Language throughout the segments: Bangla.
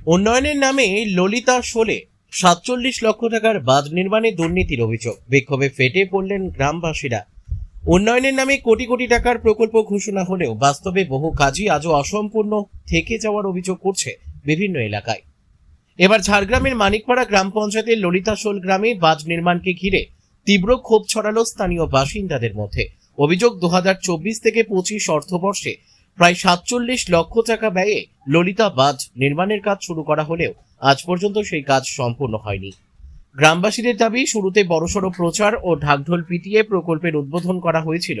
উন্নয়নের নামে ললিতা শোলে ৪৭ লক্ষ টাকার বাঁধ নির্মাণে দুর্নীতির অভিযোগ। বিক্ষোভে ফেটে পড়লেন গ্রামবাসীরা। উন্নয়নের নামে কোটি কোটি টাকার প্রকল্প ঘোষণা হলেও বাস্তবে বহু কাজই আজও অসম্পূর্ণ থেকে যাওয়ার অভিযোগ করছে বিভিন্ন এলাকায়। এবার ঝাড়গ্রামের মানিকপাড়া গ্রাম পঞ্চায়েতের ললিতাশোল গ্রামে বাঁধ নির্মাণকে ঘিরে তীব্র ক্ষোভ ছড়ালো স্থানীয় বাসিন্দাদের মধ্যে। অভিযোগ, ২০২৪ থেকে ২৫ অর্থবর্ষে প্রায় ৪৭ লক্ষ টাকা ব্যয়ে ললিতা বাঁধ নির্মাণের কাজ শুরু করা হলেও আজ পর্যন্ত সেই কাজ সম্পূর্ণ হয়নি। গ্রামবাসীদের দাবি, শুরুতে বড়সড় প্রচার ও ঢাকঢোল পিটিয়ে প্রকল্পের উদ্বোধন করা হয়েছিল।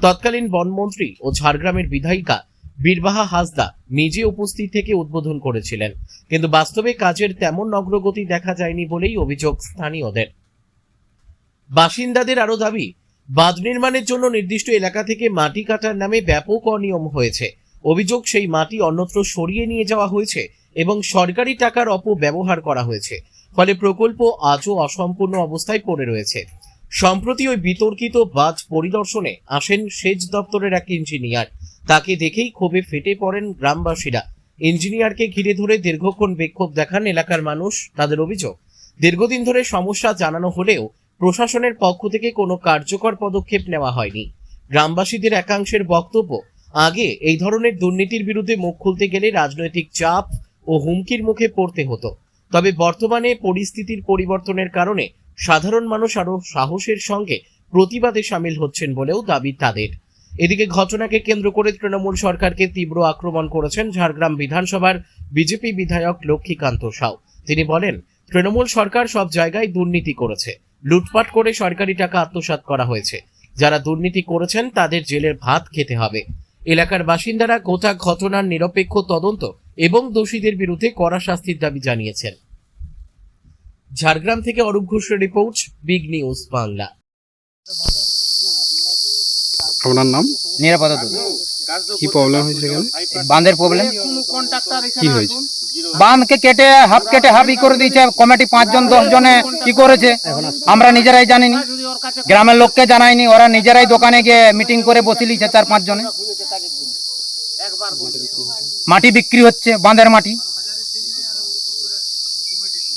তৎকালীন বনমন্ত্রী ও ঝাড়গ্রামের বিধায়িকা বীরবাহা হাসদা নিজে উপস্থিত থেকে উদ্বোধন করেছিলেন, কিন্তু বাস্তবে কাজের তেমন অগ্রগতি দেখা যায়নি বলেই অভিযোগ স্থানীয়দের। বাসিন্দাদের আরও দাবি, বাঁধ নির্মাণের জন্য নির্দিষ্ট এলাকা থেকে মাটি কাটার নামে ব্যাপক অনিয়ম হয়েছে। অভিযোগ, সেই মাটি অন্যত্র সরিয়ে নিয়ে যাওয়া হয়েছে এবং সরকারি টাকার অপব্যবহার করা হয়েছে, ফলে প্রকল্প আজও অসম্পূর্ণ অবস্থায় পড়ে রয়েছে। সম্প্রতি ওই বিতর্কিত বাঁধ পরিদর্শনে আসেন সেচ দপ্তরের এক ইঞ্জিনিয়ার। তাকে দেখেই ক্ষোভে ফেটে পড়েন গ্রামবাসীরা। ইঞ্জিনিয়ারকে ঘিরে ধরে দীর্ঘক্ষণ বিক্ষোভ দেখান এলাকার মানুষ। তাদের অভিযোগ, দীর্ঘদিন ধরে সমস্যা জানানো হলেও প্রশাসনের পক্ষ থেকে কোনো কার্যকর পদক্ষেপ নেওয়া হয়নি। গ্রামবাসীদের একাংশের বক্তব্য, আগে এই ধরনের দুর্নীতির বিরুদ্ধে মুখ খুলতে গেলে রাজনৈতিক চাপ ও হুমকির মুখে পড়তে হতো, তবে বর্তমানে পরিস্থিতির পরিবর্তনের কারণে সাধারণ মানুষ আরও সাহসের সঙ্গে প্রতিবাদে সামিল হচ্ছেন বলেও দাবি তাদের। এদিকে ঘটনাকে কেন্দ্র করে তৃণমূল সরকারকে তীব্র আক্রমণ করেছেন ঝাড়গ্রাম বিধানসভার বিজেপি বিধায়ক লক্ষ্মীকান্ত সাউ। তিনি বলেন, তৃণমূল সরকার সব জায়গায় দুর্নীতি করেছে, লুটপাট করে সরকারি টাকা আত্মসাৎ করা হয়েছে। যারা দুর্নীতি করেছেন তাদের জেলের ভাত খেতে হবে। এলাকার বাসিন্দারা গোটা ঘটনার নিরপেক্ষ তদন্ত এবং দোষীদের বিরুদ্ধে কড়া শাস্তির দাবি জানিয়েছেন। ঝাড়গ্রাম থেকে অরূপ ঘোষের রিপোর্ট, বিগ নিউজ বাংলা। আপনার নাম? নিরাপত্তা দল। কি প্রবলেম হয়েছে এখানে? বাঁধের প্রবলেম। কি হয়েছে? বাঁধকে কেটে হাফ করে দিয়েছে কমিটি, 5 জন 10 জনে কি করেছে আমরা নিজেরাই জানিনি, গ্রামের লোককে জানাইনি। ওরা নিজেরাই দোকানে গিয়ে মিটিং করে বসে লিছে 4-5 জনে। মাটি বিক্রি হচ্ছে, বাঁধের মাটি।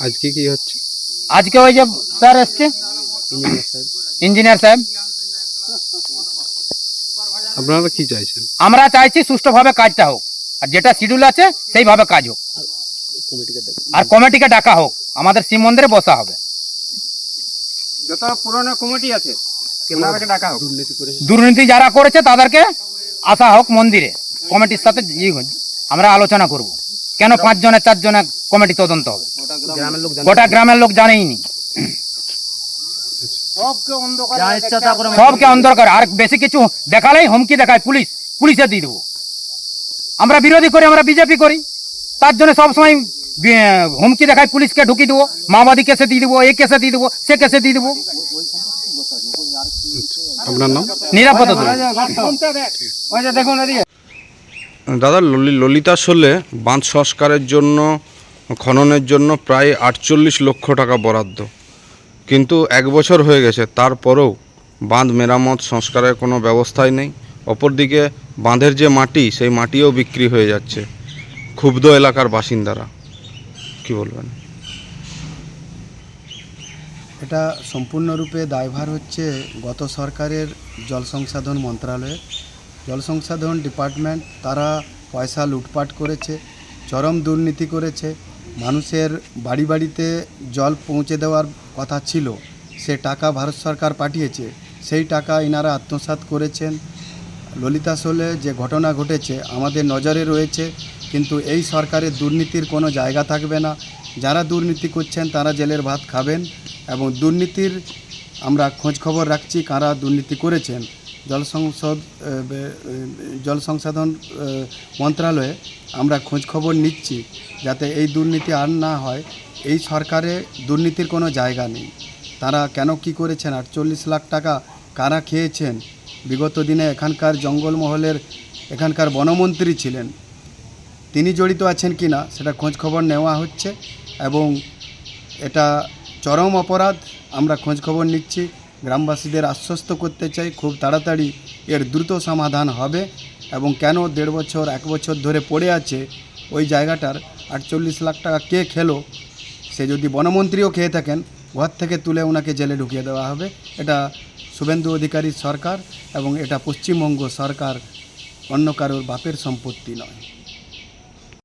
আজকে কি হচ্ছে? আজকে ওই যে স্যার এসছে, ইঞ্জিনিয়ার সাহেব। আপনারা কি চাইছেন? আমরা চাইছি সুষ্ঠুভাবে কাজটা হোক, আর যেটা শিডিউল আছে সেইভাবে কাজ হোক, আর কমিটিকে ডাকা হোক, আমাদের শিব মন্দিরে বসা হবে। যত পুরনো কমিটি আছে ডাকা হোক। দুর্নীতি যারা করেছে তাদেরকে আসা হোক মন্দিরে, কমিটির সাথে আমরা আলোচনা করব। কেন 5 জনের 4 জনের কমিটি তদন্ত হবে? গোটা গ্রামের লোক জানেইনি, সবকে অন্ধকার। আর বেশি কিছু দেখালেই হুমকি দেখায় পুলিশে দিয়ে দেবো। আমরা বিরোধী করি, আমরা বিজেপি করি, তার জন্য সবসময় হুমকি দেখায়, পুলিশকে ঢুকিয়ে দেবো, মাওবাদী কেসে দিয়ে দেবো, এই কেসে দিয়ে দেবো, সে কেসে দিয়ে দেবো। আপনার নাম? নিরাপত্তা দল। দাদা, ললিতাশোলে বাঁধ সংস্কারের জন্য, খননের জন্য প্রায় 48 লক্ষ টাকা বরাদ্দ, কিন্তু 1 বছর হয়ে গেছে, তারপরেও বাঁধ মেরামত সংস্কারের কোনো ব্যবস্থাই নেই। অপরদিকে বাঁধের যে মাটি, সেই মাটিও বিক্রি হয়ে যাচ্ছে। ক্ষুব্ধ এলাকার বাসিন্দারা, কি বলবেন? এটা সম্পূর্ণরূপে দায়ভার হচ্ছে গত সরকারের জল সংসাধন মন্ত্রণালয়ের। জল সংসাধন ডিপার্টমেন্ট, তারা পয়সা লুটপাট করেছে, চরম দুর্নীতি করেছে। মানুষের বাড়ি বাড়িতে জল পৌঁছে দেওয়ার কথা ছিল, সে টাকা ভারত সরকার পাঠিয়েছে, সেই টাকা ইনারা আত্মসাৎ করেছেন। ললিতাশোলে যে ঘটনা ঘটেছে আমাদের নজরে রয়েছে, কিন্তু এই সরকারের দুর্নীতির কোনো জায়গা থাকবে না। যারা দুর্নীতি করছেন তারা জেলের ভাত খাবেন, এবং দুর্নীতির আমরা খোঁজ খবর রাখছি কারা দুর্নীতি করেছেন। জল সংসাধন মন্ত্রণালয়ে আমরা খোঁজ খবর নিচ্ছি যাতে এই দুর্নীতি আর না হয়। এই সরকারে দুর্নীতির কোনো জায়গা নেই। তারা কেন কি করেছেন, 48 লাখ টাকা কারা খেয়েছেন? বিগত দিনে এখানকার জঙ্গলমহলের এখানকার বনমন্ত্রী ছিলেন, তিনি জড়িত আছেন কি না সেটা খোঁজ খবর নেওয়া হচ্ছে, এবং এটা চরম অপরাধ। আমরা খোঁজ খবর নিচ্ছি, গ্রামবাসীদের আশ্বস্ত করতে চাই খুব তাড়াতাড়ি এর দ্রুত সমাধান হবে। এবং কেন 1.5 বছর 1 বছর ধরে পড়ে আছে ওই জায়গাটার 48 লাখ টাকা কে খেলো, সে যদি বনমন্ত্রীও খেয়ে থাকেন, ঘর থেকে তুলে ওনাকে জেলে ঢুকিয়ে দেওয়া হবে। এটা শুভেন্দু অধিকারীর সরকার এবং এটা পশ্চিমবঙ্গ সরকার, অন্য কারোর বাপের সম্পত্তি নয়।